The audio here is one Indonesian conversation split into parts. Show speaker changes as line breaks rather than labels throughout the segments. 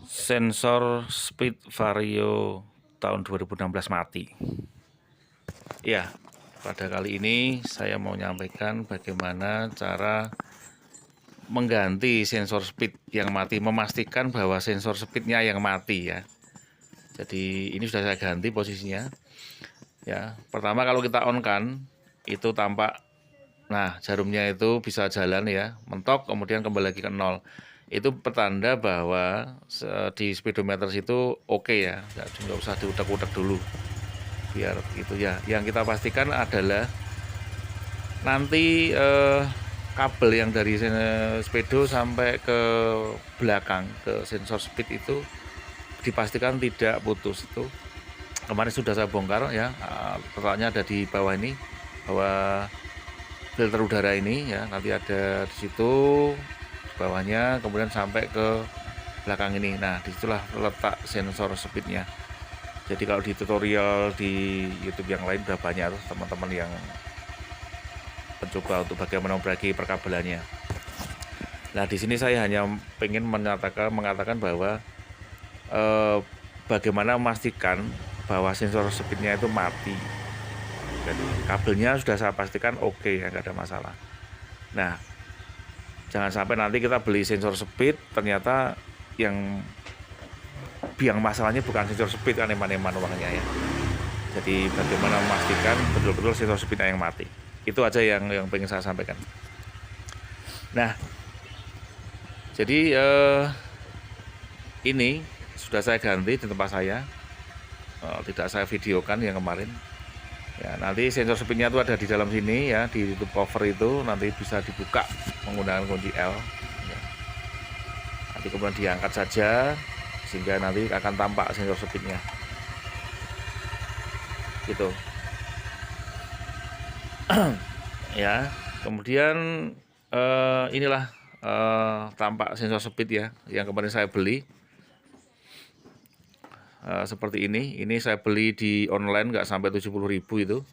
Sensor speed vario tahun 2016 mati. Ya, pada kali ini saya mau menyampaikan bagaimana cara mengganti sensor speed yang mati, memastikan bahwa sensor speednya yang mati ya. Jadi ini sudah saya ganti posisinya. Ya, pertama kalau kita on kan itu tampak, nah jarumnya itu bisa jalan ya, mentok kemudian kembali lagi ke nol. Itu pertanda bahwa di speedometer itu oke ya, nggak usah diutak-utak dulu biar gitu ya. Yang kita pastikan adalah nanti kabel yang dari speedo sampai ke belakang ke sensor speed itu dipastikan tidak putus. Itu kemarin sudah saya bongkar ya, letaknya ada di bawah ini, bawah filter udara ini ya, nanti ada di situ bawahnya, kemudian sampai ke belakang ini. Nah, disitulah letak sensor speednya. Jadi kalau di tutorial di YouTube yang lain udah banyak tuh teman-teman yang mencoba untuk bagaimana memperbaiki perkabelannya. Nah, di sini saya hanya pengen mengatakan bahwa bagaimana memastikan bahwa sensor speednya itu mati. Dan kabelnya sudah saya pastikan oke ya, nggak ada masalah. Nah, jangan sampai nanti kita beli sensor speed ternyata yang biang masalahnya bukan sensor speed, kan eman-eman uangnya ya. Jadi bagaimana memastikan betul-betul sensor speednya yang mati. Itu aja yang pengen saya sampaikan. Nah, jadi ini sudah saya ganti di tempat saya, tidak saya videokan yang kemarin. Ya, nanti sensor speednya itu ada di dalam sini ya, di tutup cover itu nanti bisa dibuka menggunakan kunci L. Ya. Nanti kemudian diangkat saja sehingga nanti akan tampak sensor speednya. Gitu. Ya, kemudian inilah tampak sensor speed ya yang kemarin saya beli. Seperti ini saya beli di online, nggak sampai 70.000 itu,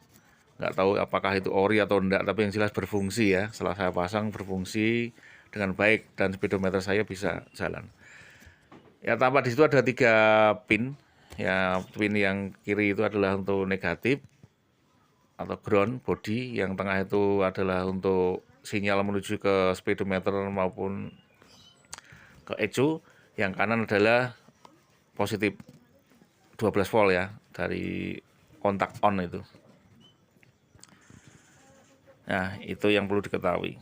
nggak tahu apakah itu ori atau enggak, tapi yang jelas berfungsi ya. Setelah saya pasang berfungsi dengan baik dan speedometer saya bisa jalan ya. Tampak di situ ada 3 pin ya. Pin yang kiri itu adalah untuk negatif atau ground body, yang tengah itu adalah untuk sinyal menuju ke speedometer maupun ke ECU, yang kanan adalah positif 12 volt ya, dari kontak on itu. Nah, itu yang perlu diketahui.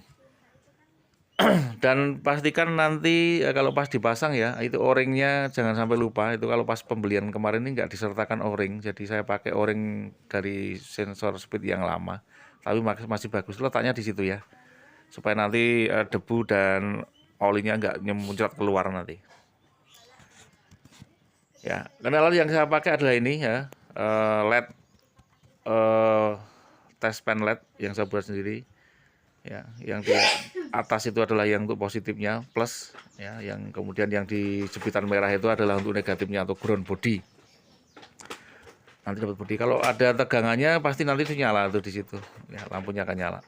Dan pastikan nanti kalau pas dipasang ya, itu o-ringnya jangan sampai lupa. Itu kalau pas pembelian kemarin ini nggak disertakan o-ring, jadi saya pakai o-ring dari sensor speed yang lama, tapi masih bagus. Letaknya di situ ya, supaya nanti debu dan olinya nggak muncrat keluar nanti. Ya, kendaraan yang saya pakai adalah ini ya, LED, test pen LED yang saya buat sendiri. Ya, yang di atas itu adalah yang untuk positifnya plus ya, yang kemudian yang di jepitan merah itu adalah untuk negatifnya atau ground body. Nanti dapat body. Kalau ada tegangannya pasti nanti itu nyala tuh di situ. Ya, lampunya akan nyala.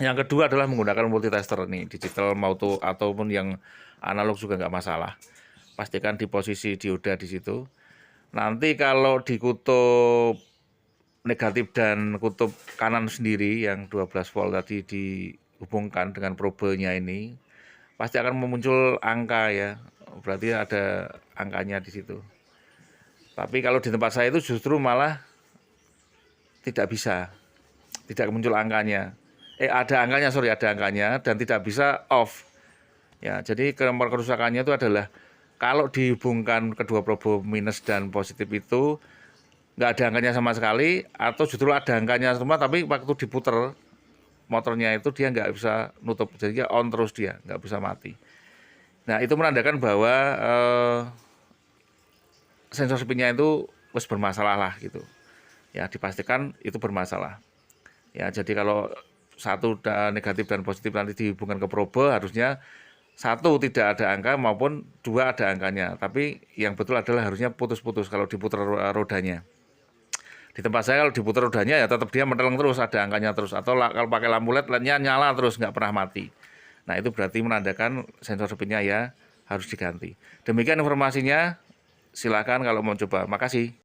Yang kedua adalah menggunakan multitester nih, digital auto ataupun yang analog juga nggak masalah. Pastikan di posisi dioda di situ. Nanti kalau di kutub negatif dan kutub kanan sendiri yang 12 volt tadi dihubungkan dengan probenya ini, pasti akan muncul angka ya. Berarti ada angkanya di situ. Tapi kalau di tempat saya itu justru malah tidak bisa, tidak muncul angkanya. Ada angkanya dan tidak bisa off. Ya, jadi kerusakannya itu adalah kalau dihubungkan kedua probe minus dan positif itu nggak ada angkanya sama sekali, atau justru ada angkanya semua tapi waktu diputer motornya itu dia nggak bisa nutup, jadi dia on terus, dia nggak bisa mati. Nah, itu menandakan bahwa sensor speednya itu wis bermasalah lah gitu ya, dipastikan itu bermasalah ya. Jadi kalau satu negatif dan positif nanti dihubungkan ke probe, harusnya satu tidak ada angka maupun dua ada angkanya, tapi yang betul adalah harusnya putus-putus kalau diputar rodanya. Di tempat saya kalau diputar rodanya ya tetap dia menteleng terus, ada angkanya terus, atau kalau pakai lampu LED, LED-nya nyala terus nggak pernah mati. Nah, itu berarti menandakan sensor speednya ya harus diganti. Demikian informasinya, silakan kalau mau coba. Makasih.